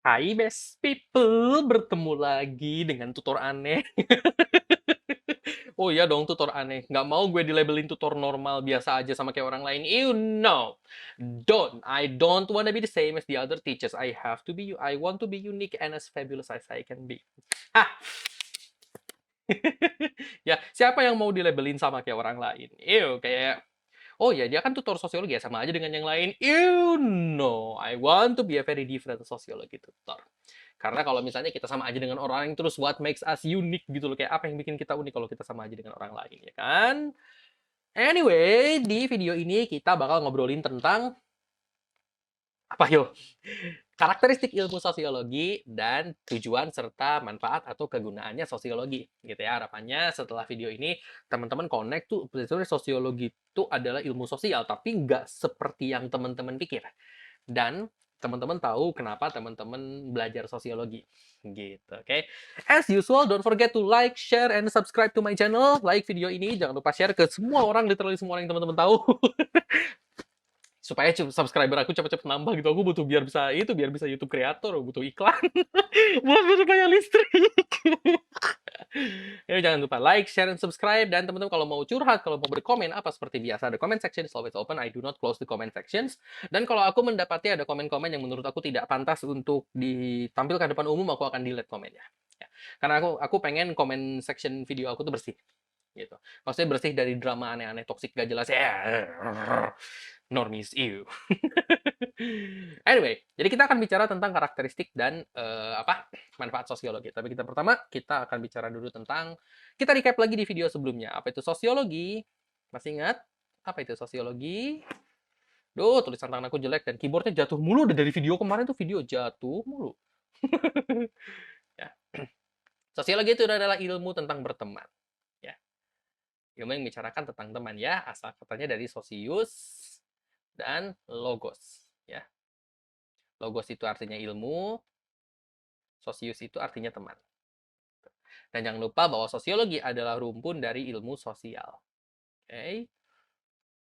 Hai best people, bertemu lagi dengan tutor aneh. Oh iya dong, tutor aneh. Nggak mau gue dilabelin tutor normal, biasa aja sama kayak orang lain. You know. Don't. I don't wanna be the same as the other teachers. I want to be unique and as fabulous as I can be. Ah! Ya, siapa yang mau dilabelin sama kayak orang lain? Kayak oh ya, dia kan tutor sosiologi ya, sama aja dengan yang lain. I want to be a very different sociology tutor. Karena kalau misalnya kita sama aja dengan orang lain, terus what makes us unique gitu loh. Kayak apa yang bikin kita unik kalau kita sama aja dengan orang lain, ya kan? Anyway, di video ini kita bakal ngobrolin tentang apa yuk? Karakteristik ilmu sosiologi dan tujuan serta manfaat atau kegunaannya sosiologi gitu ya. Harapannya setelah video ini teman-teman connect tuh sebenarnya sosiologi itu adalah ilmu sosial tapi nggak seperti yang teman-teman pikir. Dan teman-teman tahu kenapa teman-teman belajar sosiologi gitu, oke? As usual, don't forget to like, share, and subscribe to my channel. Like video ini, jangan lupa share ke semua orang, literally semua orang yang teman-teman tahu. Supaya subscriber aku cepet-cepet nambah gitu. Aku butuh biar bisa YouTube kreator, butuh iklan buat bayar listrik. Ya, jangan lupa like, share, dan subscribe. Dan teman-teman kalau mau curhat, kalau mau berkomen apa seperti biasa, the comment section is always open. I do not close the comment sections. Dan kalau aku mendapati ada komen-komen yang menurut aku tidak pantas untuk ditampilkan depan umum, aku akan delete komennya. Ya. Karena aku pengen comment section video aku tuh bersih gitu. Maksudnya bersih dari drama aneh-aneh toksik gak jelas ya. Normies you. Anyway, jadi kita akan bicara tentang karakteristik dan manfaat sosiologi. Tapi kita akan bicara dulu tentang kita recap lagi di video sebelumnya. Apa itu sosiologi? Masih ingat? Apa itu sosiologi? Duh, tulisan tangan aku jelek dan keyboardnya jatuh mulu. Udah dari video kemarin tuh video jatuh mulu. Ya. Sosiologi itu adalah ilmu tentang berteman. Ya. Ilmu yang membicarakan tentang teman ya. Asal katanya dari sosius dan logos. Ya. Logos itu artinya ilmu, sosius itu artinya teman. Dan jangan lupa bahwa sosiologi adalah rumpun dari ilmu sosial. Oke.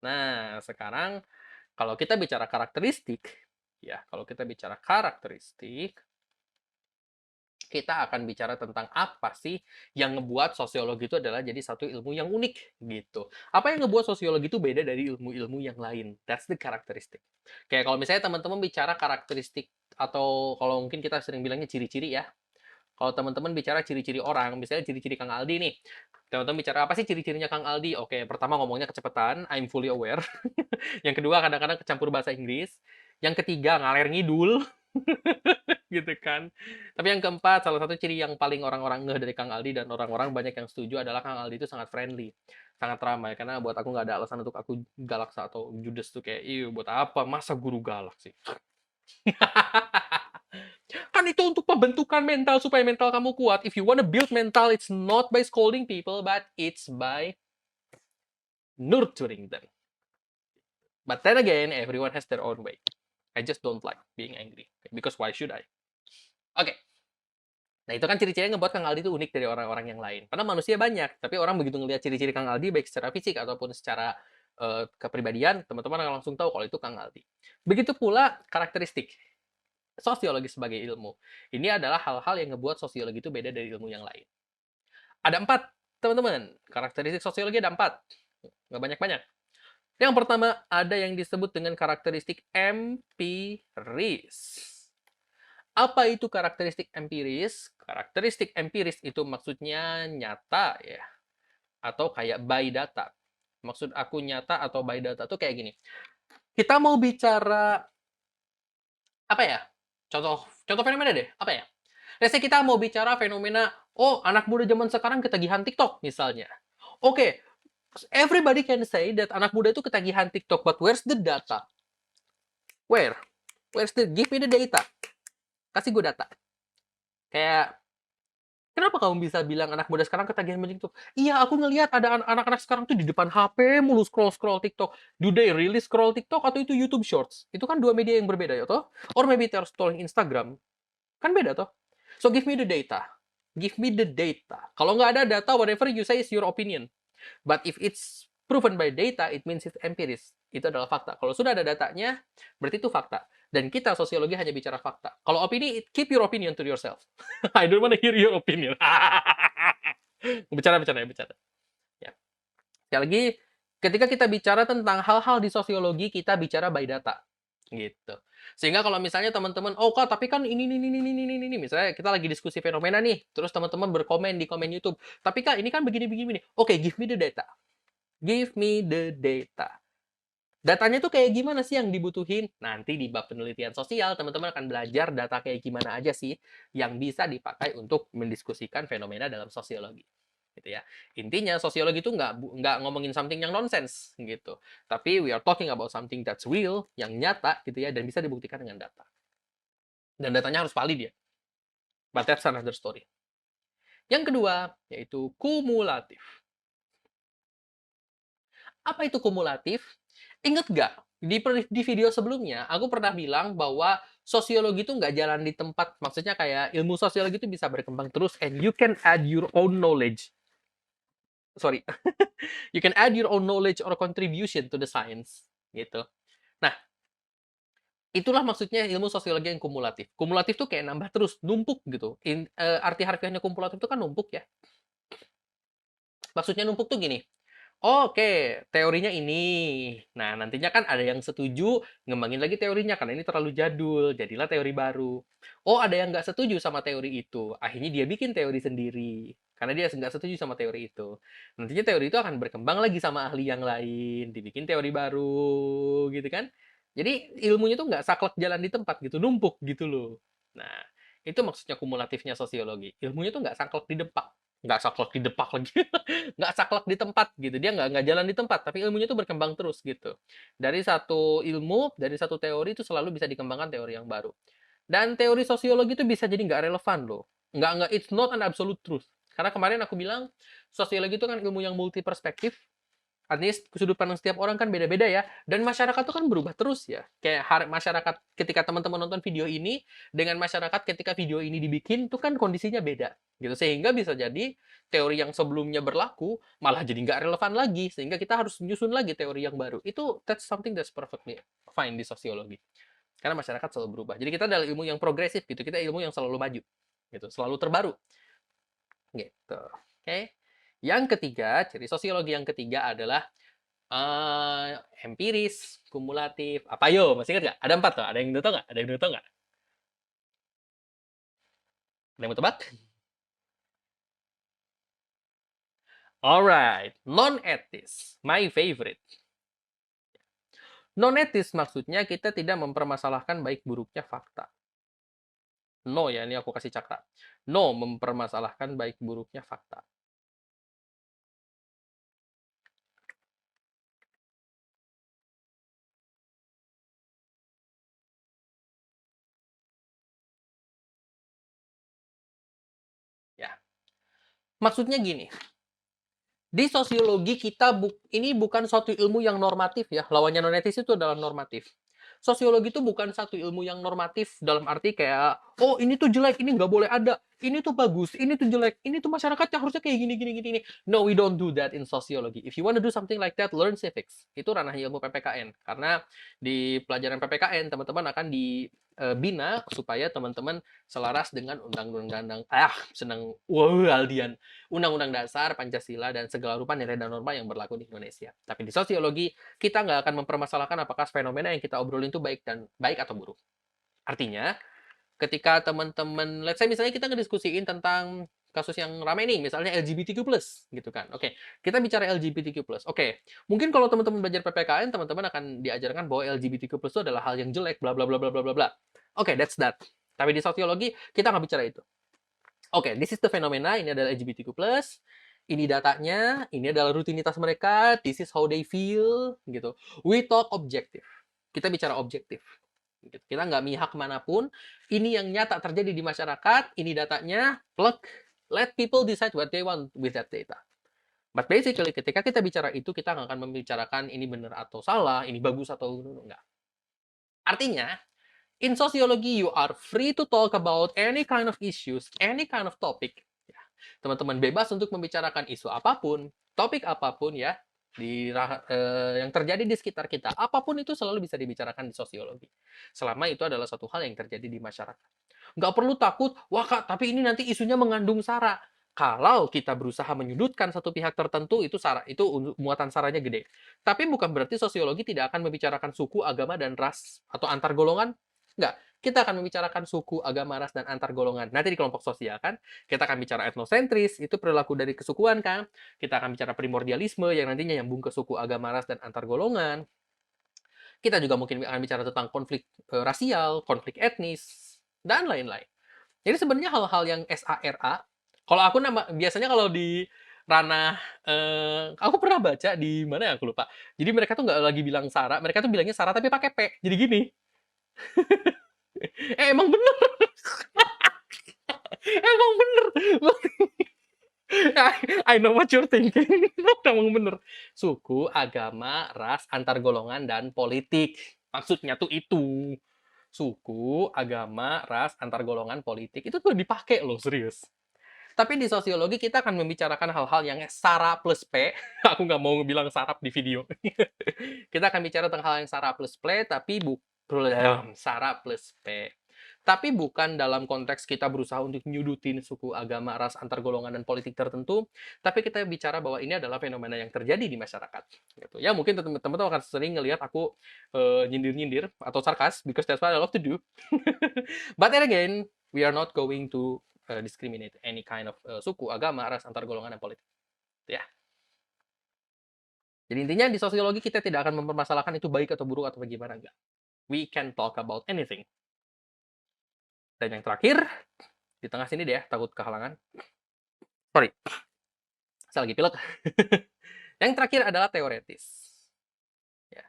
Nah, sekarang kalau kita bicara karakteristik, kita akan bicara tentang apa sih yang ngebuat sosiologi itu adalah jadi satu ilmu yang unik gitu. Apa yang ngebuat sosiologi itu beda dari ilmu-ilmu yang lain? That's the characteristic. Kayak kalau misalnya teman-teman bicara karakteristik atau kalau mungkin kita sering bilangnya ciri-ciri ya. Kalau teman-teman bicara ciri-ciri orang, misalnya ciri-ciri Kang Aldi nih. Teman-teman bicara apa sih ciri-cirinya Kang Aldi? Oke, pertama ngomongnya kecepatan, I'm fully aware. Yang kedua kadang-kadang kecampur bahasa Inggris. Yang ketiga ngaler ngidul. Gitu kan. Tapi yang keempat, salah satu ciri yang paling orang-orang ngeh dari Kang Aldi dan orang-orang banyak yang setuju adalah Kang Aldi itu sangat friendly, sangat ramai. Karena buat aku nggak ada alasan untuk aku galak atau judes tuh kayak, buat apa? Masa guru galak sih? Kan itu untuk pembentukan mental supaya mental kamu kuat. If you wanna build mental, it's not by scolding people, but it's by nurturing them. But then again, everyone has their own way. I just don't like being angry. Because why should I? Oke. Nah, itu kan ciri-ciri yang ngebuat Kang Aldi itu unik dari orang-orang yang lain. Karena manusia banyak, tapi orang begitu ngelihat ciri-ciri Kang Aldi, baik secara fisik ataupun secara kepribadian, teman-teman akan langsung tahu kalau itu Kang Aldi. Begitu pula karakteristik sosiologi sebagai ilmu. Ini adalah hal-hal yang ngebuat sosiologi itu beda dari ilmu yang lain. Ada 4, teman-teman. Karakteristik sosiologi ada 4. Nggak banyak-banyak. Yang pertama, ada yang disebut dengan karakteristik empiris. Apa itu karakteristik empiris? Karakteristik empiris itu maksudnya nyata ya. Atau kayak by data. Maksud aku nyata atau by data tuh kayak gini. Kita mau bicara apa ya? Contoh fenomena deh. Apa ya? Let's say kita mau bicara fenomena, oh anak muda zaman sekarang ketagihan TikTok misalnya. Oke, everybody can say that anak muda itu ketagihan TikTok, but where's the data? Where? Give me the data. Kasih gue data. Kayak, kenapa kamu bisa bilang anak muda sekarang ketagihan main TikTok? Iya, aku ngelihat ada anak-anak sekarang tuh di depan HP mulu scroll-scroll TikTok. Do they really scroll TikTok atau itu YouTube Shorts? Itu kan dua media yang berbeda ya toh? Or maybe they're scrolling Instagram. Kan beda toh? So give me the data. Give me the data. Kalau nggak ada data, whatever you say is your opinion. But if it's proven by data, it means it's empiris. Itu adalah fakta. Kalau sudah ada datanya, berarti itu fakta. Dan kita sosiologi hanya bicara fakta. Kalau opini, keep your opinion to yourself. I don't want to hear your opinion. Bercanda. Ya. Sekali lagi, ketika kita bicara tentang hal-hal di sosiologi, kita bicara by data. Gitu. Sehingga kalau misalnya teman-teman, oh kak, tapi kan ini, misalnya kita lagi diskusi fenomena nih, terus teman-teman berkomen di komen YouTube, tapi kak, ini kan begini. Oke, give me the data. Give me the data. Datanya tuh kayak gimana sih yang dibutuhin? Nanti di bab penelitian sosial, teman-teman akan belajar data kayak gimana aja sih yang bisa dipakai untuk mendiskusikan fenomena dalam sosiologi. Gitu ya. Intinya sosiologi itu nggak ngomongin something yang nonsense gitu. Tapi we are talking about something that's real, yang nyata gitu ya, dan bisa dibuktikan dengan data. Dan datanya harus valid ya. But that's another story. Yang kedua, yaitu kumulatif. Apa itu kumulatif? Ingat nggak? Di video sebelumnya, aku pernah bilang bahwa sosiologi itu nggak jalan di tempat. Maksudnya kayak ilmu sosiologi itu bisa berkembang terus and you can add your own knowledge. Sorry. You can add your own knowledge or contribution to the science. Gitu. Nah, itulah maksudnya ilmu sosiologi yang kumulatif. Kumulatif tuh kayak nambah terus, numpuk gitu. Arti harfiahnya kumulatif itu kan numpuk ya. Maksudnya numpuk tuh gini. Oke, teorinya ini. Nah, nantinya kan ada yang setuju ngembangin lagi teorinya karena ini terlalu jadul, jadilah teori baru. Oh, ada yang nggak setuju sama teori itu. Akhirnya dia bikin teori sendiri karena dia nggak setuju sama teori itu. Nantinya teori itu akan berkembang lagi sama ahli yang lain, dibikin teori baru, gitu kan? Jadi ilmunya tuh nggak saklek jalan di tempat gitu, numpuk gitu loh. Nah, itu maksudnya kumulatifnya sosiologi. Ilmunya tuh nggak saklek di depak, nggak saklek di depak lagi. Nggak saklek di tempat gitu, dia nggak jalan di tempat, tapi ilmunya itu berkembang terus gitu. Dari satu ilmu, dari satu teori itu selalu bisa dikembangkan teori yang baru. Dan teori sosiologi itu bisa jadi nggak relevan loh. Nggak, it's not an absolute truth. Karena kemarin aku bilang, sosiologi itu kan ilmu yang multi perspektif, artinya sudut pandang setiap orang kan beda-beda ya, dan masyarakat itu kan berubah terus ya. Kayak masyarakat ketika teman-teman nonton video ini dengan masyarakat ketika video ini dibikin itu kan kondisinya beda gitu, sehingga bisa jadi teori yang sebelumnya berlaku malah jadi nggak relevan lagi, sehingga kita harus menyusun lagi teori yang baru. Itu that's something that's perfectly fine di sosiologi, karena masyarakat selalu berubah. Jadi kita adalah ilmu yang progresif gitu, kita ilmu yang selalu maju gitu, selalu terbaru gitu. Oke. Yang ketiga, ciri sosiologi yang ketiga adalah empiris, kumulatif. Apa yo? Masih ingat nggak? Ada 4 tuh. Ada yang udah tau nggak? Ada yang udah tau nggak? Ada yang mau tebak? Alright, non-etis. My favorite. Non-etis maksudnya kita tidak mempermasalahkan baik buruknya fakta. No ya, ini aku kasih cakra. No mempermasalahkan baik buruknya fakta. Ya. Maksudnya gini, di sosiologi kita ini bukan suatu ilmu yang normatif ya. Lawannya non-etis itu adalah normatif. Sosiologi itu bukan satu ilmu yang normatif dalam arti kayak, oh ini tuh jelek, ini nggak boleh ada, ini tuh bagus, ini tuh jelek, ini tuh masyarakatnya harusnya kayak gini. No, we don't do that in sociology. If you want to do something like that, learn civics. Itu ranah ilmu PPKN. Karena di pelajaran PPKN, teman-teman akan dibina supaya teman-teman selaras dengan undang-undang, Aldian. Undang-undang dasar, Pancasila, dan segala rupa nilai dan norma yang berlaku di Indonesia. Tapi di sosiologi, kita nggak akan mempermasalahkan apakah fenomena yang kita obrolin itu baik atau buruk. Artinya, ketika teman-teman, let's say misalnya kita ngediskusiin tentang kasus yang ramai nih, misalnya LGBTQ+, gitu kan. Oke, kita bicara LGBTQ+. Oke, mungkin kalau teman-teman belajar PPKN, teman-teman akan diajarkan bahwa LGBTQ+ itu adalah hal yang jelek, bla bla bla bla bla bla. Oke, that's that. Tapi di sosiologi, kita nggak bicara itu. Oke, this is the phenomena, ini adalah LGBTQ+, ini datanya, ini adalah rutinitas mereka, this is how they feel, gitu. We talk objektif. Kita bicara objektif. Kita nggak mihak manapun, ini yang nyata terjadi di masyarakat, ini datanya, plug, let people decide what they want with that data. But basically, ketika kita bicara itu, kita nggak akan membicarakan ini benar atau salah, ini bagus atau enggak. Artinya, in sociology, you are free to talk about any kind of issues, any kind of topic. Teman-teman bebas untuk membicarakan isu apapun, topik apapun ya. yang terjadi di sekitar kita, apapun itu selalu bisa dibicarakan di sosiologi. Selama itu adalah suatu hal yang terjadi di masyarakat. Nggak perlu takut, wah Kak, tapi ini nanti isunya mengandung SARA. Kalau kita berusaha menyudutkan satu pihak tertentu, itu SARA, itu muatan SARAnya gede. Tapi bukan berarti sosiologi tidak akan membicarakan suku, agama, dan ras atau antar golongan. Nggak. Kita akan membicarakan suku, agama, ras, dan antar golongan. Nanti di kelompok sosial kan, kita akan bicara etnosentris, itu perilaku dari kesukuan kan. Kita akan bicara primordialisme yang nantinya nyambung ke suku, agama, ras, dan antar golongan. Kita juga mungkin akan bicara tentang konflik rasial, konflik etnis, dan lain-lain. Jadi sebenarnya hal-hal yang SARA, kalau aku biasanya kalau di ranah, aku pernah baca di mana ya aku lupa. Jadi mereka tuh nggak lagi bilang SARA, mereka tuh bilangnya SARA tapi pakai P. Jadi gini, emang bener, emang bener. I know what you're thinking. Emang bener. Suku, agama, ras, antar golongan, dan politik. Maksudnya tuh itu. Suku, agama, ras, antar golongan, politik. Itu tuh dipakai loh, serius. Tapi di sosiologi kita akan membicarakan hal-hal yang SARA plus P. Aku nggak mau bilang sarap di video. Kita akan bicara tentang hal yang SARA plus P, tapi SARA plus P. Tapi bukan dalam konteks kita berusaha untuk nyudutin suku, agama, ras, antar golongan, dan politik tertentu. Tapi kita bicara bahwa ini adalah fenomena yang terjadi di masyarakat. Gitu. Ya mungkin teman-teman akan sering ngelihat aku nyindir-nyindir atau sarkas, because that's what I love to do. But then again, we are not going to discriminate any kind of suku, agama, ras, antar golongan, dan politik. Ya. Jadi intinya di sosiologi kita tidak akan mempermasalahkan itu baik atau buruk atau bagaimana, enggak. We can talk about anything. Dan yang terakhir, di tengah sini deh, takut kehalangan. Sorry, saya lagi pilek. Yang terakhir adalah teoretis. Ya.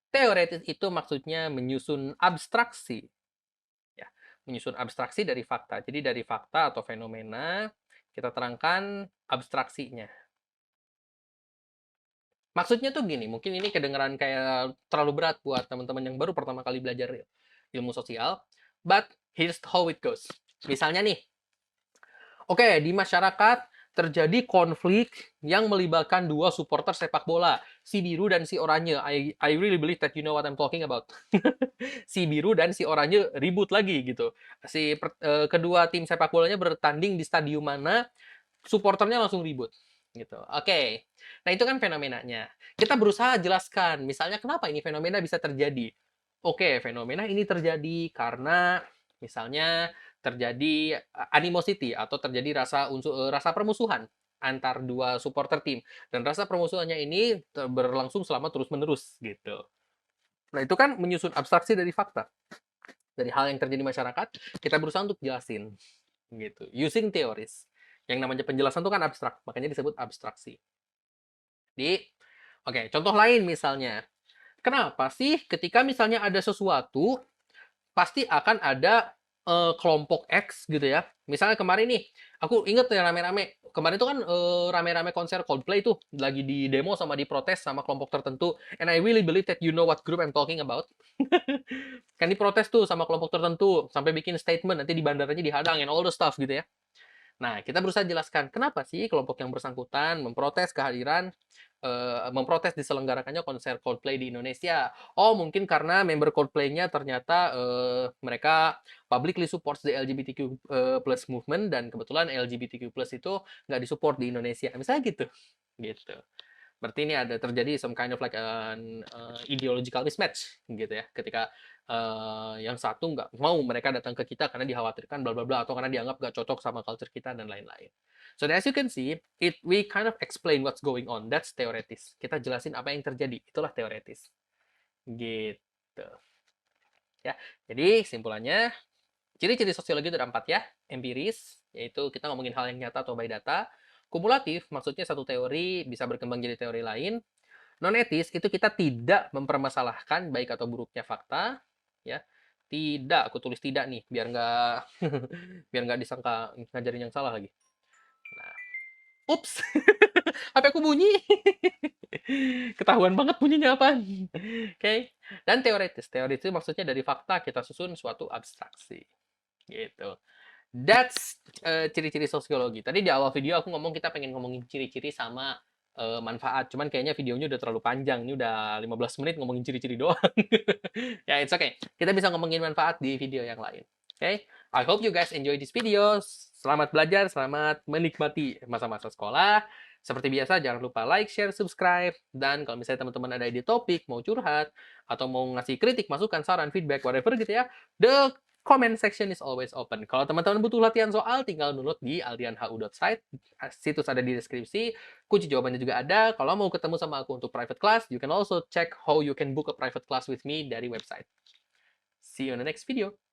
Teoretis itu maksudnya menyusun abstraksi. Ya. Menyusun abstraksi dari fakta. Jadi dari fakta atau fenomena, kita terangkan abstraksinya. Maksudnya tuh gini, mungkin ini kedengeran kayak terlalu berat buat teman-teman yang baru pertama kali belajar ilmu sosial, but here's how it goes. Misalnya nih, oke, di masyarakat terjadi konflik yang melibatkan dua supporter sepak bola, si biru dan si oranye. I really believe that you know what I'm talking about. Si biru dan si oranye ribut lagi gitu. Kedua tim sepak bolanya bertanding di stadium mana, supporternya langsung ribut gitu. Oke. Nah, itu kan fenomenanya. Kita berusaha jelaskan, misalnya kenapa ini fenomena bisa terjadi. Oke, fenomena ini terjadi karena misalnya terjadi animosity atau terjadi rasa permusuhan antar dua supporter tim, dan rasa permusuhannya ini berlangsung selama terus-menerus gitu. Nah, itu kan menyusun abstraksi dari fakta. Dari hal yang terjadi di masyarakat, kita berusaha untuk jelasin gitu, using teoris. Yang namanya penjelasan itu kan abstrak, makanya disebut abstraksi. Jadi, oke, contoh lain misalnya. Kenapa sih ketika misalnya ada sesuatu, pasti akan ada kelompok X gitu ya. Misalnya kemarin nih, aku inget ya rame-rame. Kemarin itu kan rame-rame konser Coldplay tuh, lagi di demo sama diprotes sama kelompok tertentu. And I really believe that you know what group I'm talking about. Kan diprotes tuh sama kelompok tertentu, sampai bikin statement, nanti di bandaranya dihadang, and all the stuff gitu ya. Nah, kita berusaha jelaskan kenapa sih kelompok yang bersangkutan memprotes kehadiran, memprotes diselenggarakannya konser Coldplay di Indonesia. Oh, mungkin karena member Coldplay-nya ternyata mereka publicly supports the LGBTQ plus movement, dan kebetulan LGBTQ plus itu nggak disupport di Indonesia. Misalnya gitu. Gitu. Berarti ini ada terjadi some kind of like an ideological mismatch gitu ya. Ketika yang satu nggak mau mereka datang ke kita karena dikhawatirkan bla bla bla, atau karena dianggap nggak cocok sama culture kita dan lain-lain. So as you can see, we kind of explain what's going on. That's teoretis. Kita jelasin apa yang terjadi. Itulah teoretis. Gitu. Ya. Jadi simpulannya, ciri-ciri sosiologi itu ada 4 ya. Empiris, yaitu kita ngomongin hal yang nyata atau by data. Kumulatif, maksudnya satu teori bisa berkembang jadi teori lain. Non-etis, itu kita tidak mempermasalahkan baik atau buruknya fakta. Ya, tidak, aku tulis tidak nih, biar nggak biar nggak disangka ngajarin yang salah lagi. Nah, ups, HP aku bunyi. Ketahuan banget bunyinya apa. Oke. Dan teoritis. Teoritis itu maksudnya dari fakta kita susun suatu abstraksi. Gitu. That's ciri-ciri sosiologi. Tadi di awal video aku ngomong kita pengen ngomongin ciri-ciri sama manfaat. Cuman kayaknya videonya udah terlalu panjang. Ini udah 15 menit ngomongin ciri-ciri doang. Ya, it's okay. Kita bisa ngomongin manfaat di video yang lain. Oke? I hope you guys enjoy this video. Selamat belajar, selamat menikmati masa-masa sekolah. Seperti biasa, jangan lupa like, share, subscribe. Dan kalau misalnya teman-teman ada ide topik, mau curhat, atau mau ngasih kritik, masukan, saran, feedback, whatever gitu ya, the comment section is always open. Kalau teman-teman butuh latihan soal, tinggal download di aldianhu.site. Situs ada di deskripsi. Kunci jawabannya juga ada. Kalau mau ketemu sama aku untuk private class, you can also check how you can book a private class with me dari website. See you in the next video.